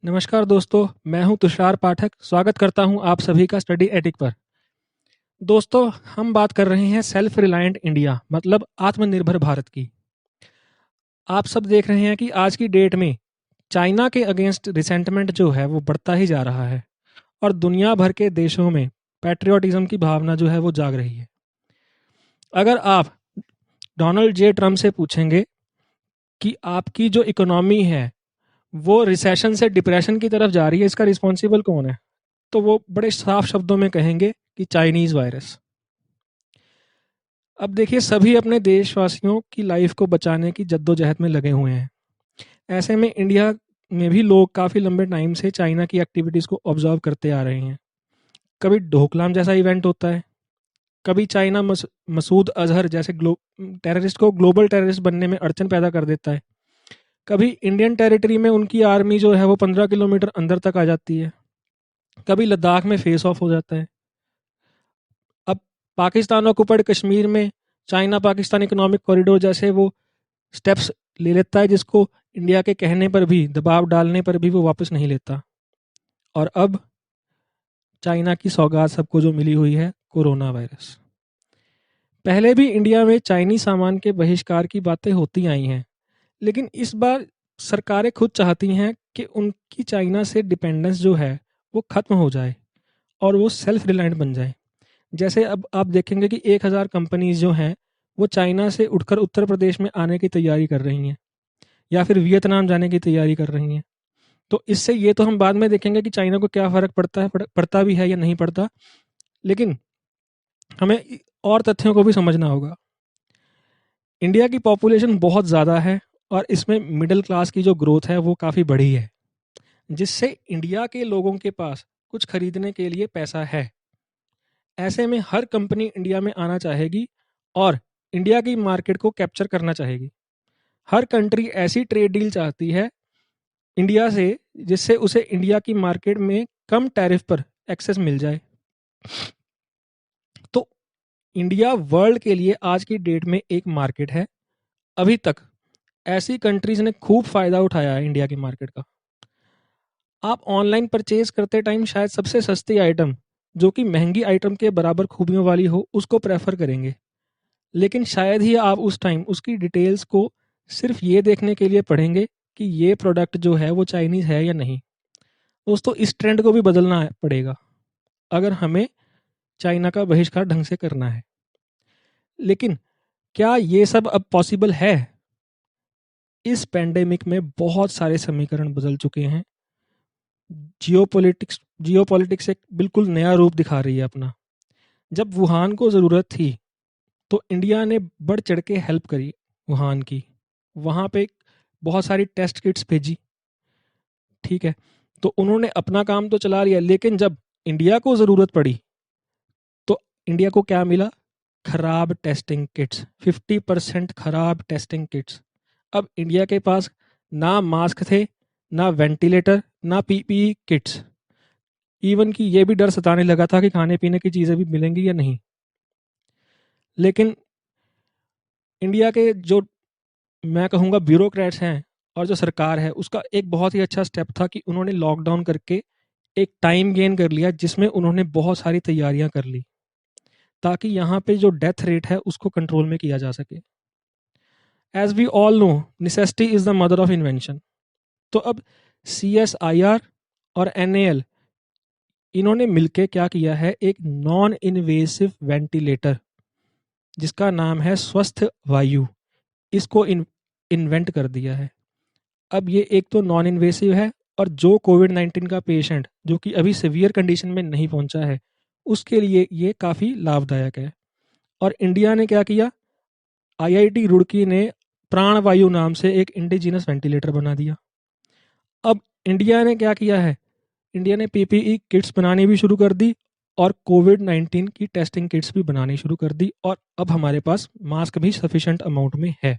नमस्कार दोस्तों, मैं हूं तुषार पाठक। स्वागत करता हूं आप सभी का स्टडी एटिक पर। दोस्तों, हम बात कर रहे हैं सेल्फ रिलायंट इंडिया मतलब आत्मनिर्भर भारत की। आप सब देख रहे हैं कि आज की डेट में चाइना के अगेंस्ट रिसेंटमेंट जो है वो बढ़ता ही जा रहा है और दुनिया भर के देशों में पैट्रियोटिज्म की भावना जो है वो जाग रही है। अगर आप डोनाल्ड जे ट्रम्प से पूछेंगे कि आपकी जो इकोनॉमी है वो रिसेशन से डिप्रेशन की तरफ जा रही है, इसका रिस्पॉन्सिबल कौन है, तो वो बड़े साफ शब्दों में कहेंगे कि चाइनीज वायरस। अब देखिए, सभी अपने देशवासियों की लाइफ को बचाने की जद्दोजहद में लगे हुए हैं। ऐसे में इंडिया में भी लोग काफ़ी लंबे टाइम से चाइना की एक्टिविटीज़ को ऑब्जर्व करते आ रहे हैं। कभी ढोकलाम जैसा इवेंट होता है, कभी चाइना मसूद अजहर जैसे टेररिस्ट को ग्लोबल टेररिस्ट बनने में अड़चन पैदा कर देता है, कभी इंडियन टेरिटरी में उनकी आर्मी जो है वो 15 किलोमीटर अंदर तक आ जाती है, कभी लद्दाख में फेस ऑफ हो जाता है। अब पाकिस्तान ऑक्युपाइड कश्मीर में चाइना पाकिस्तान इकोनॉमिक कॉरिडोर जैसे वो स्टेप्स ले लेता है, जिसको इंडिया के कहने पर भी, दबाव डालने पर भी वो वापस नहीं लेता। और अब चाइना की सौगात सबको जो मिली हुई है, कोरोना वायरस। पहले भी इंडिया में चाइनीज सामान के बहिष्कार की बातें होती आई हैं, लेकिन इस बार सरकारें खुद चाहती हैं कि उनकी चाइना से डिपेंडेंस जो है वो ख़त्म हो जाए और वो सेल्फ रिलायंट बन जाए। जैसे अब आप देखेंगे कि 1000 कंपनीज जो हैं वो चाइना से उठकर उत्तर प्रदेश में आने की तैयारी कर रही हैं या फिर वियतनाम जाने की तैयारी कर रही हैं। तो इससे ये तो हम बाद में देखेंगे कि चाइना को क्या फ़र्क पड़ता है, पड़ता भी है या नहीं पड़ता, लेकिन हमें और तथ्यों को भी समझना होगा। इंडिया की पॉपुलेशन बहुत ज़्यादा है और इसमें मिडिल क्लास की जो ग्रोथ है वो काफ़ी बढ़ी है, जिससे इंडिया के लोगों के पास कुछ खरीदने के लिए पैसा है। ऐसे में हर कंपनी इंडिया में आना चाहेगी और इंडिया की मार्केट को कैप्चर करना चाहेगी। हर कंट्री ऐसी ट्रेड डील चाहती है इंडिया से जिससे उसे इंडिया की मार्केट में कम टैरिफ पर एक्सेस मिल जाए। तो इंडिया वर्ल्ड के लिए आज की डेट में एक मार्केट है। अभी तक ऐसी कंट्रीज ने खूब फायदा उठाया है इंडिया की मार्केट का। आप ऑनलाइन परचेज करते टाइम शायद सबसे सस्ती आइटम, जो कि महंगी आइटम के बराबर खूबियों वाली हो, उसको प्रेफर करेंगे, लेकिन शायद ही आप उस टाइम उसकी डिटेल्स को सिर्फ ये देखने के लिए पढ़ेंगे कि ये प्रोडक्ट जो है वो चाइनीज़ है या नहीं। दोस्तों, इस ट्रेंड को भी बदलना पड़ेगा अगर हमें चाइना का बहिष्कार ढंग से करना है। लेकिन क्या ये सब अब पॉसिबल है? इस पेंडेमिक में बहुत सारे समीकरण बदल चुके हैं। जियोपॉलिटिक्स एक बिल्कुल नया रूप दिखा रही है अपना। जब वुहान को ज़रूरत थी तो इंडिया ने बढ़ चढ़ के हेल्प करी वुहान की। वहाँ पे बहुत सारी टेस्ट किट्स भेजी, ठीक है, तो उन्होंने अपना काम तो चला लिया, लेकिन जब इंडिया को ज़रूरत पड़ी तो इंडिया को क्या मिला? खराब टेस्टिंग किट्स, 50% खराब टेस्टिंग किट्स। अब इंडिया के पास ना मास्क थे, ना वेंटिलेटर, ना पीपीई किट्स। इवन कि ये भी डर सताने लगा था कि खाने पीने की चीज़ें भी मिलेंगी या नहीं। लेकिन इंडिया के जो, मैं कहूँगा, ब्यूरोक्रेट्स हैं और जो सरकार है, उसका एक बहुत ही अच्छा स्टेप था कि उन्होंने लॉकडाउन करके एक टाइम गेन कर लिया, जिसमें उन्होंने बहुत सारी तैयारियां कर ली ताकि यहाँ पे जो डेथ रेट है उसको कंट्रोल में किया जा सके। As we all know, necessity is the mother of invention. तो अब CSIR और NAL, इन्होंने मिलके क्या किया है, एक नॉन इन्वेसिव वेंटिलेटर जिसका नाम है स्वस्थ वायु, इसको इन्वेंट कर दिया है। अब ये एक तो नॉन इन्वेसिव है और जो कोविड-19 का पेशेंट जो कि अभी सीवियर कंडीशन में नहीं पहुंचा है, उसके लिए ये काफ़ी लाभदायक है। और इंडिया ने क्या किया, IIT रुड़की ने प्राणवायु नाम से एक इंडिजिनस वेंटिलेटर बना दिया। अब इंडिया ने क्या किया है, इंडिया ने PPE किट्स बनानी भी शुरू कर दी और कोविड-19 की टेस्टिंग किट्स भी बनानी शुरू कर दी, और अब हमारे पास मास्क भी सफिशेंट अमाउंट में है।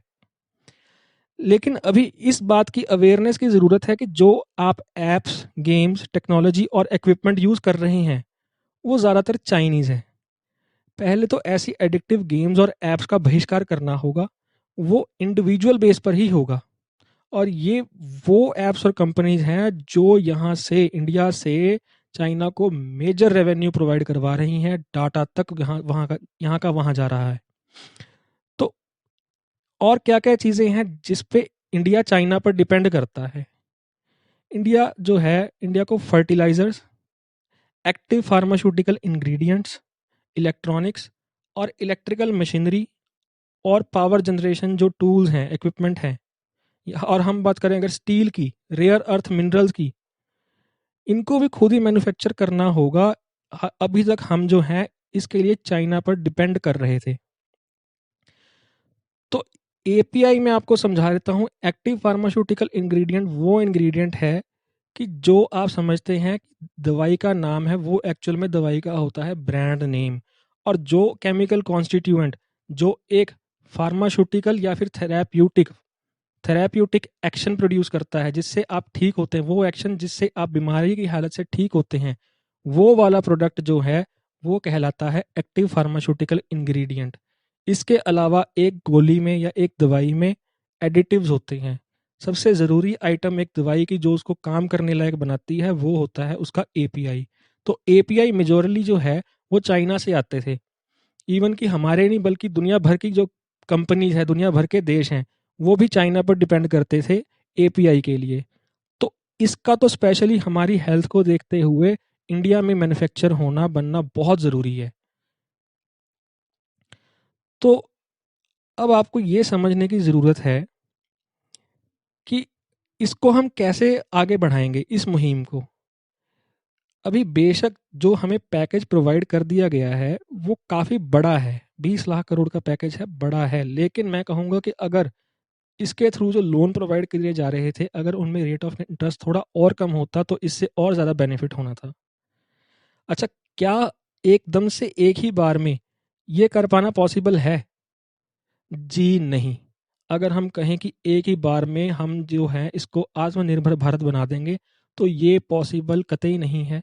लेकिन अभी इस बात की अवेयरनेस की ज़रूरत है कि जो आप ऐप्स, गेम्स, टेक्नोलॉजी और इक्विपमेंट यूज़ कर रहे हैं वो ज़्यादातर चाइनीज़ है। पहले तो ऐसी एडिक्टिव गेम्स और ऐप्स का बहिष्कार करना होगा, वो इंडिविजुअल बेस पर ही होगा। और ये वो ऐप्स और कंपनीज हैं जो यहाँ से, इंडिया से चाइना को मेजर रेवेन्यू प्रोवाइड करवा रही हैं। डाटा तक यहाँ का वहाँ जा रहा है। तो और क्या क्या चीज़ें हैं जिस पे इंडिया चाइना पर डिपेंड करता है? इंडिया जो है, इंडिया को fertilisers, active pharmaceutical ingredients, electronics और इलेक्ट्रिकल मशीनरी और पावर जनरेशन जो टूल्स हैं, इक्विपमेंट हैं, और हम बात करें अगर स्टील की, रेयर अर्थ मिनरल्स की, इनको भी खुद ही मैन्युफैक्चर करना होगा। अभी तक हम जो हैं इसके लिए चाइना पर डिपेंड कर रहे थे। तो एपीआई में आपको समझा देता हूँ। एक्टिव फार्मास्यूटिकल इंग्रेडिएंट वो इंग्रेडिएंट है कि जो आप समझते हैं दवाई का नाम है, वो एक्चुअल में दवाई का होता है ब्रांड नेम। और जो केमिकल कॉन्स्टिट्यूएंट जो एक फार्मास्यूटिकल या फिर थेराप्यूटिक एक्शन प्रोड्यूस करता है, जिससे आप ठीक होते हैं, वो एक्शन जिससे आप बीमारी की हालत से ठीक होते हैं, वो वाला प्रोडक्ट जो है वो कहलाता है एक्टिव फार्मास्यूटिकल इंग्रेडिएंट। इसके अलावा एक गोली में या एक दवाई में एडिटिव्स होते हैं। सबसे ज़रूरी आइटम एक दवाई की जो उसको काम करने लायक बनाती है वो होता है उसका एपीआई। तो एपीआई मेजोरली जो है वो चाइना से आते थे। इवन कि हमारे नहीं बल्कि दुनिया भर की जो कंपनीज है, दुनिया भर के देश हैं, वो भी चाइना पर डिपेंड करते थे एपीआई के लिए। तो इसका तो स्पेशली हमारी हेल्थ को देखते हुए इंडिया में मैन्युफैक्चर होना बनना बहुत ज़रूरी है। तो अब आपको ये समझने की ज़रूरत है कि इसको हम कैसे आगे बढ़ाएंगे इस मुहिम को। अभी बेशक जो हमें पैकेज प्रोवाइड कर दिया गया है वो काफ़ी बड़ा है, 20 लाख करोड़ का पैकेज है, बड़ा है। लेकिन मैं कहूँगा कि अगर इसके थ्रू जो लोन प्रोवाइड किए जा रहे थे, अगर उनमें रेट ऑफ इंटरेस्ट थोड़ा और कम होता तो इससे और ज़्यादा बेनिफिट होना था। अच्छा, क्या एकदम से एक ही बार में ये कर पाना पॉसिबल है? जी नहीं। अगर हम कहें कि एक ही बार में हम जो है इसको आत्मनिर्भर भारत बना देंगे तो ये पॉसिबल कतई नहीं है।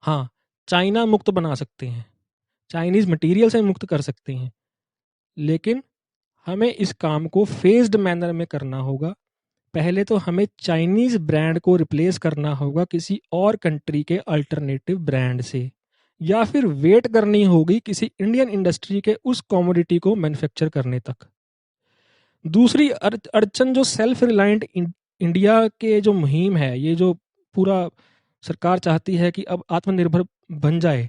हाँ, चाइना मुक्त बना सकते हैं, चाइनीज़ मटेरियल से मुक्त कर सकते हैं, लेकिन हमें इस काम को फेज्ड मैनर में करना होगा। पहले तो हमें चाइनीज़ ब्रांड को रिप्लेस करना होगा किसी और कंट्री के अल्टरनेटिव ब्रांड से, या फिर वेट करनी होगी किसी इंडियन इंडस्ट्री के उस कमोडिटी को मैन्युफैक्चर करने तक। दूसरी अड़चन जो सेल्फ रिलायंट इंडिया के जो मुहिम है, ये जो पूरा सरकार चाहती है कि अब आत्मनिर्भर बन जाए,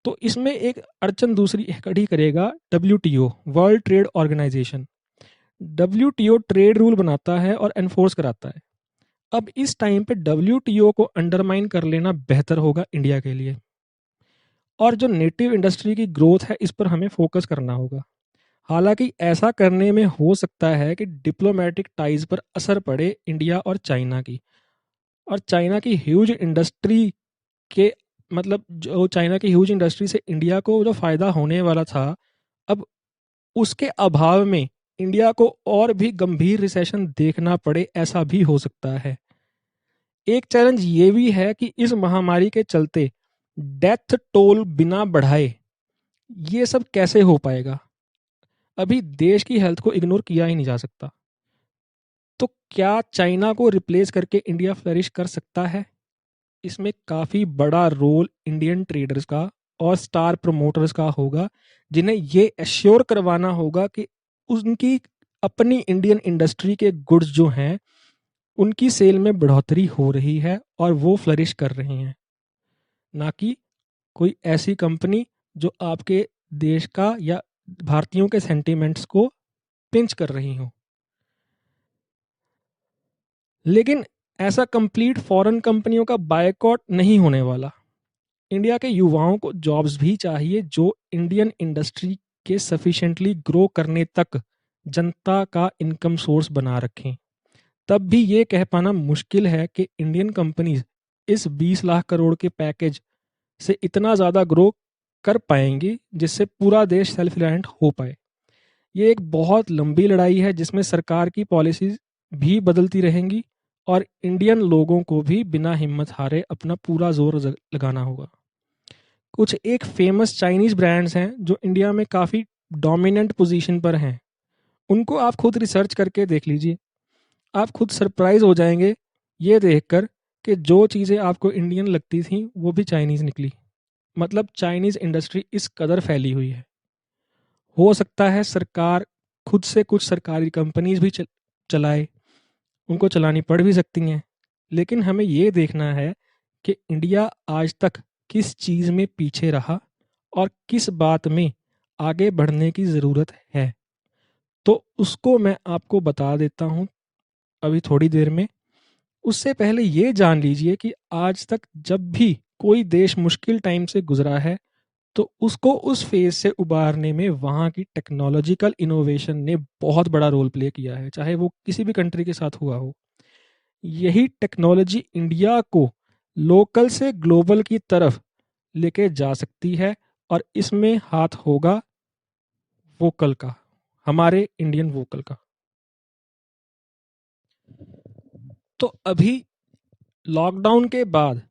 तो इसमें एक अड़चन दूसरी खड़ी करेगा WTO, world trade organisation. WTO trade rule बनाता है और एनफोर्स कराता है। अब इस टाइम पे डब्ल्यूटीओ को अंडरमाइन कर लेना बेहतर होगा इंडिया के लिए। और जो नेटिव इंडस्ट्री की ग्रोथ है इस पर हमें फोकस करना होगा। हालांकि ऐसा करने में हो सकता है कि डिप्लोमेटिक टाइज पर असर पड़े इंडिया और चाइना की, और चाइना की ह्यूज इंडस्ट्री के, मतलब जो चाइना की ह्यूज इंडस्ट्री से इंडिया को जो फ़ायदा होने वाला था, अब उसके अभाव में इंडिया को और भी गंभीर रिसेशन देखना पड़े, ऐसा भी हो सकता है। एक चैलेंज ये भी है कि इस महामारी के चलते डेथ टोल बिना बढ़ाए ये सब कैसे हो पाएगा? अभी देश की हेल्थ को इग्नोर किया ही नहीं जा सकता। तो क्या चाइना को रिप्लेस करके इंडिया फ्लरिश कर सकता है? इसमें काफ़ी बड़ा रोल इंडियन ट्रेडर्स का और स्टार प्रमोटर्स का होगा, जिन्हें ये एश्योर करवाना होगा कि उनकी अपनी इंडियन इंडस्ट्री के गुड्स जो हैं उनकी सेल में बढ़ोतरी हो रही है और वो फ्लरिश कर रही हैं, ना कि कोई ऐसी कंपनी जो आपके देश का या भारतीयों के सेंटिमेंट्स को पिंच कर रही हो। लेकिन ऐसा कंप्लीट फॉरेन कंपनियों का बायकॉट नहीं होने वाला। इंडिया के युवाओं को जॉब्स भी चाहिए जो इंडियन इंडस्ट्री के सफिशिएंटली ग्रो करने तक जनता का इनकम सोर्स बना रखें। तब भी ये कह पाना मुश्किल है कि इंडियन कंपनीज इस 20 लाख करोड़ के पैकेज से इतना ज़्यादा ग्रो कर पाएंगी जिससे पूरा देश सेल्फ रिलायंट हो पाए। ये एक बहुत लंबी लड़ाई है जिसमें सरकार की पॉलिसीज भी बदलती रहेंगी और इंडियन लोगों को भी बिना हिम्मत हारे अपना पूरा जोर लगाना होगा। कुछ एक फेमस चाइनीज़ ब्रांड्स हैं जो इंडिया में काफ़ी डोमिनेंट पोजीशन पर हैं, उनको आप खुद रिसर्च करके देख लीजिए। आप खुद सरप्राइज हो जाएंगे ये देखकर कि जो चीज़ें आपको इंडियन लगती थी वो भी चाइनीज़ निकली। मतलब चाइनीज़ इंडस्ट्री इस कदर फैली हुई है। हो सकता है सरकार खुद से कुछ सरकारी कंपनीज भी चलाए, उनको चलानी पड़ भी सकती हैं, लेकिन हमें ये देखना है कि इंडिया आज तक किस चीज़ में पीछे रहा और किस बात में आगे बढ़ने की ज़रूरत है। तो उसको मैं आपको बता देता हूँ अभी थोड़ी देर में। उससे पहले ये जान लीजिए कि आज तक जब भी कोई देश मुश्किल टाइम से गुजरा है तो उसको उस फेज से उबारने में वहाँ की टेक्नोलॉजिकल इनोवेशन ने बहुत बड़ा रोल प्ले किया है, चाहे वो किसी भी कंट्री के साथ हुआ हो। यही टेक्नोलॉजी इंडिया को लोकल से ग्लोबल की तरफ लेके जा सकती है और इसमें हाथ होगा वोकल का, हमारे इंडियन वोकल का। तो अभी लॉकडाउन के बाद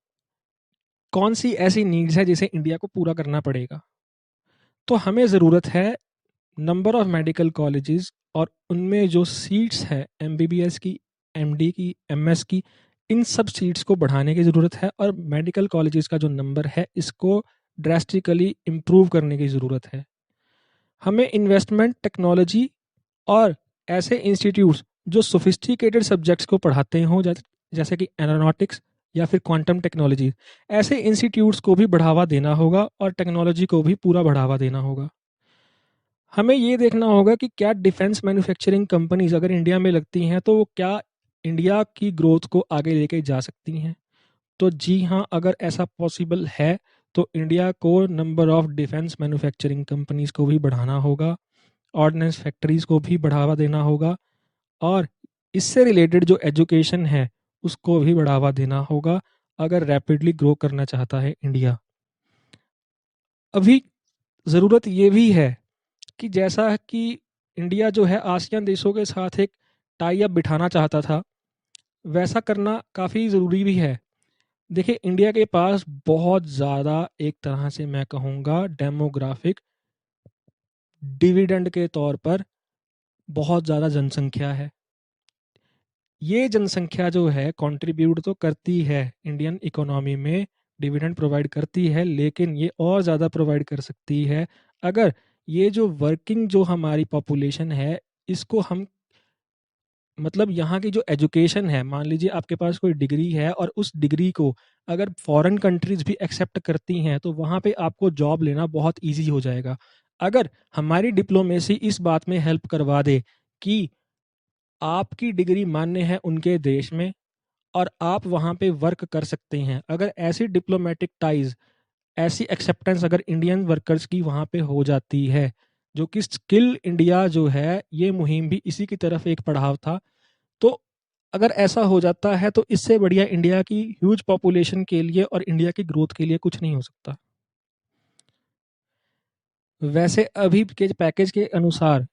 कौन सी ऐसी नीड्स है जिसे इंडिया को पूरा करना पड़ेगा? तो हमें ज़रूरत है नंबर ऑफ मेडिकल कॉलेजेस और उनमें जो सीट्स है एमबीबीएस की, एमडी की, एमएस की, इन सब सीट्स को बढ़ाने की ज़रूरत है और मेडिकल कॉलेजेस का जो नंबर है इसको ड्रेस्टिकली इम्प्रूव करने की ज़रूरत है। हमें इन्वेस्टमेंट टेक्नोलॉजी और ऐसे इंस्टीट्यूट्स जो सोफिस्टिकेटेड सब्जेक्ट्स को पढ़ाते हों, जैसे कि एरोनॉटिक्स या फिर क्वांटम टेक्नोलॉजी, ऐसे इंस्टीट्यूट्स को भी बढ़ावा देना होगा और टेक्नोलॉजी को भी पूरा बढ़ावा देना होगा। हमें ये देखना होगा कि क्या डिफेंस मैन्युफैक्चरिंग कंपनीज अगर इंडिया में लगती हैं तो वो क्या इंडिया की ग्रोथ को आगे लेके जा सकती हैं। तो जी हाँ, अगर ऐसा पॉसिबल है तो इंडिया को number of defence manufacturing companies को भी बढ़ाना होगा, ऑर्डिनेंस फैक्ट्रीज को भी बढ़ावा देना होगा और इससे रिलेटेड जो एजुकेशन है उसको भी बढ़ावा देना होगा अगर रैपिडली ग्रो करना चाहता है इंडिया। अभी ज़रूरत ये भी है कि जैसा कि इंडिया जो है आसियान देशों के साथ एक टाई अप बिठाना चाहता था, वैसा करना काफ़ी ज़रूरी भी है। देखिए, इंडिया के पास बहुत ज़्यादा, एक तरह से मैं कहूँगा डेमोग्राफिक डिविडेंड के तौर पर बहुत ज़्यादा जनसंख्या है। ये जनसंख्या जो है कंट्रीब्यूट तो करती है इंडियन इकोनॉमी में, डिविडेंड प्रोवाइड करती है, लेकिन ये और ज़्यादा प्रोवाइड कर सकती है अगर ये जो वर्किंग जो हमारी पॉपुलेशन है इसको हम, मतलब यहाँ की जो एजुकेशन है, मान लीजिए आपके पास कोई डिग्री है और उस डिग्री को अगर फॉरेन कंट्रीज भी एक्सेप्ट करती हैं तो वहाँ पे आपको जॉब लेना बहुत इजी हो जाएगा। अगर हमारी डिप्लोमेसी इस बात में हेल्प करवा दे कि आपकी डिग्री मान्य है उनके देश में और आप वहाँ पे वर्क कर सकते हैं, अगर ऐसी डिप्लोमेटिक टाइज, ऐसी एक्सेप्टेंस अगर इंडियन वर्कर्स की वहाँ पे हो जाती है, जो कि स्किल इंडिया जो है, ये मुहिम भी इसी की तरफ एक पड़ाव था। तो अगर ऐसा हो जाता है तो इससे बढ़िया इंडिया की ह्यूज पॉपुलेशन के लिए और इंडिया की ग्रोथ के लिए कुछ नहीं हो सकता। वैसे अभी के पैकेज के अनुसार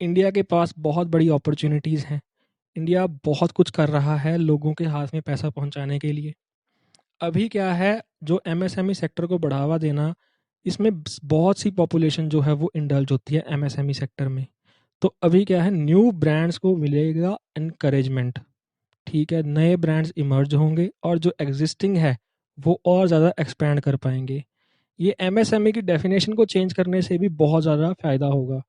इंडिया के पास बहुत बड़ी अपॉर्चुनिटीज़ हैं। इंडिया बहुत कुछ कर रहा है लोगों के हाथ में पैसा पहुंचाने के लिए। अभी क्या है, जो एमएसएमई सेक्टर को बढ़ावा देना, इसमें बहुत सी पॉपुलेशन जो है वो इंडल्ज होती है एमएसएमई सेक्टर में। तो अभी क्या है, न्यू ब्रांड्स को मिलेगा इनकरेजमेंट, ठीक है, नए ब्रांड्स इमर्ज होंगे और जो एग्जिस्टिंग है वो और ज़्यादा एक्सपैंड कर पाएंगे। ये एमएसएमई की डेफिनेशन को चेंज करने से भी बहुत ज़्यादा फ़ायदा होगा।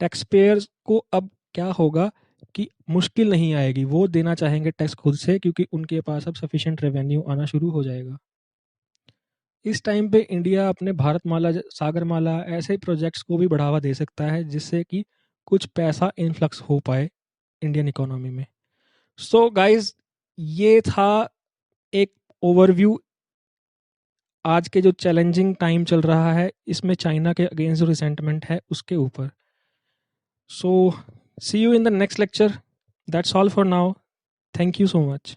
टैक्स पेयर्स को अब क्या होगा कि मुश्किल नहीं आएगी, वो देना चाहेंगे टैक्स खुद से क्योंकि उनके पास अब सफिशिएंट रेवेन्यू आना शुरू हो जाएगा। इस टाइम पे इंडिया अपने भारतमाला, सागरमाला ऐसे प्रोजेक्ट्स को भी बढ़ावा दे सकता है जिससे कि कुछ पैसा इन्फ्लक्स हो पाए इंडियन इकोनॉमी में। सो गाइज, ये था एक ओवरव्यू आज के जो चैलेंजिंग टाइम चल रहा है इसमें चाइना के अगेंस्ट जो रिसेंटमेंट है उसके ऊपर। So see you in the next lecture. That's all for now. Thank you so much.